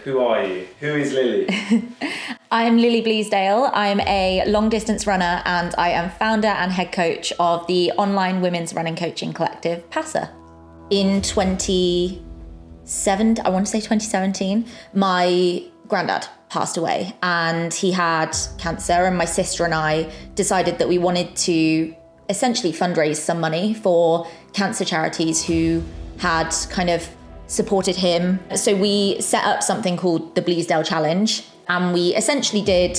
who are you? Who is Lily? I'm Lily Bleasdale. I'm a long distance runner and I am founder and head coach of the online women's running coaching collective, PASSA. In 2017, my granddad passed away and he had cancer, and my sister and I decided that we wanted to essentially fundraise some money for cancer charities who had kind of supported him. So we set up something called the Bleasdale Challenge, and we essentially did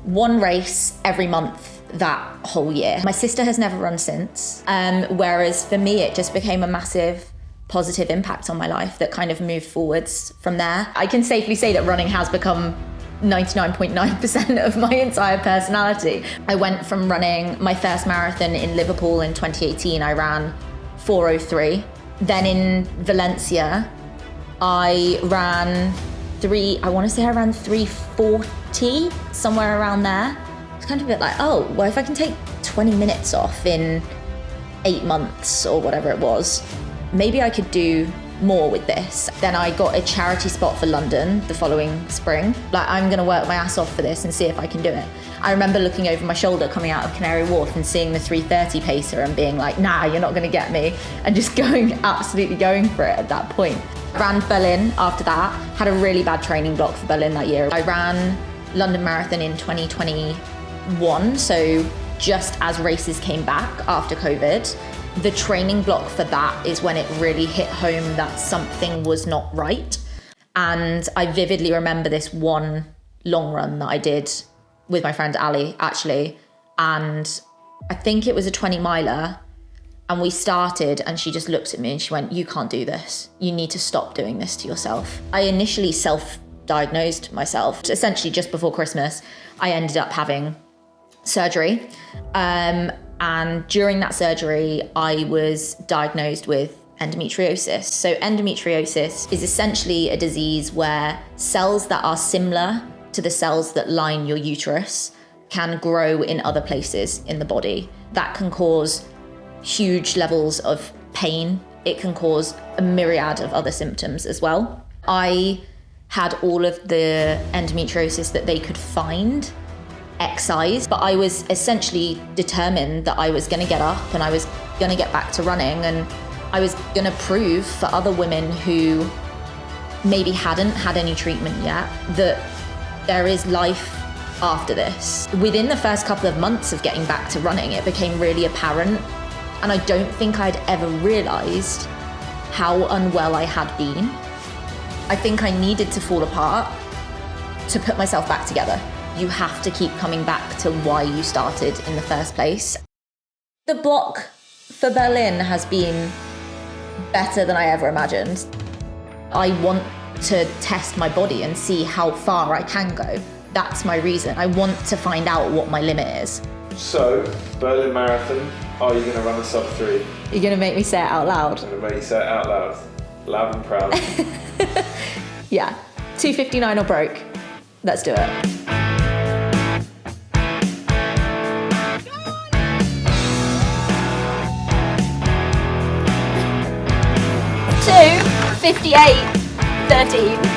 one race every month that whole year. My sister has never run since, whereas for me it just became a massive positive impact on my life that kind of moved forwards from there. I can safely say that running has become 99.9% of my entire personality. I went from running my first marathon in Liverpool in 2018, I ran 4:03. Then in Valencia, I ran 3:40, somewhere around there. It's kind of a bit like, oh, well, if I can take 20 minutes off in 8 months or whatever it was, maybe I could do more with this. Then I got a charity spot for London the following spring. Like, I'm gonna work my ass off for this and see if I can do it. I remember looking over my shoulder coming out of Canary Wharf and seeing the 3:30 pacer and being like, nah, you're not gonna get me, and just absolutely going for it at that point. Ran Berlin after that, had a really bad training block for Berlin that year. I ran London Marathon in 2021, so just as races came back after COVID. The training block for that is when it really hit home that something was not right. And I vividly remember this one long run that I did with my friend Ali, actually. And I think it was a 20 miler. And we started and she just looked at me and she went, you can't do this. You need to stop doing this to yourself. I initially self-diagnosed myself. Essentially just before Christmas, I ended up having surgery. And during that surgery, I was diagnosed with endometriosis. So endometriosis is essentially a disease where cells that are similar to the cells that line your uterus can grow in other places in the body. That can cause huge levels of pain. It can cause a myriad of other symptoms as well. I had all of the endometriosis that they could find excised, but I was essentially determined that I was going to get up and I was going to get back to running, and I was going to prove for other women who maybe hadn't had any treatment yet that there is life after this. Within the first couple of months of getting back to running, it became really apparent, and I don't think I'd ever realised how unwell I had been. I think I needed to fall apart to put myself back together. You have to keep coming back to why you started in the first place. The block for Berlin has been better than I ever imagined. I want to test my body and see how far I can go. That's my reason. I want to find out what my limit is. So, Berlin Marathon, are you going to run a sub 3? You're going to make me say it out loud? I'm going to make you say it out loud. Loud and proud. Yeah, 2:59 or broke. Let's do it. 58:13.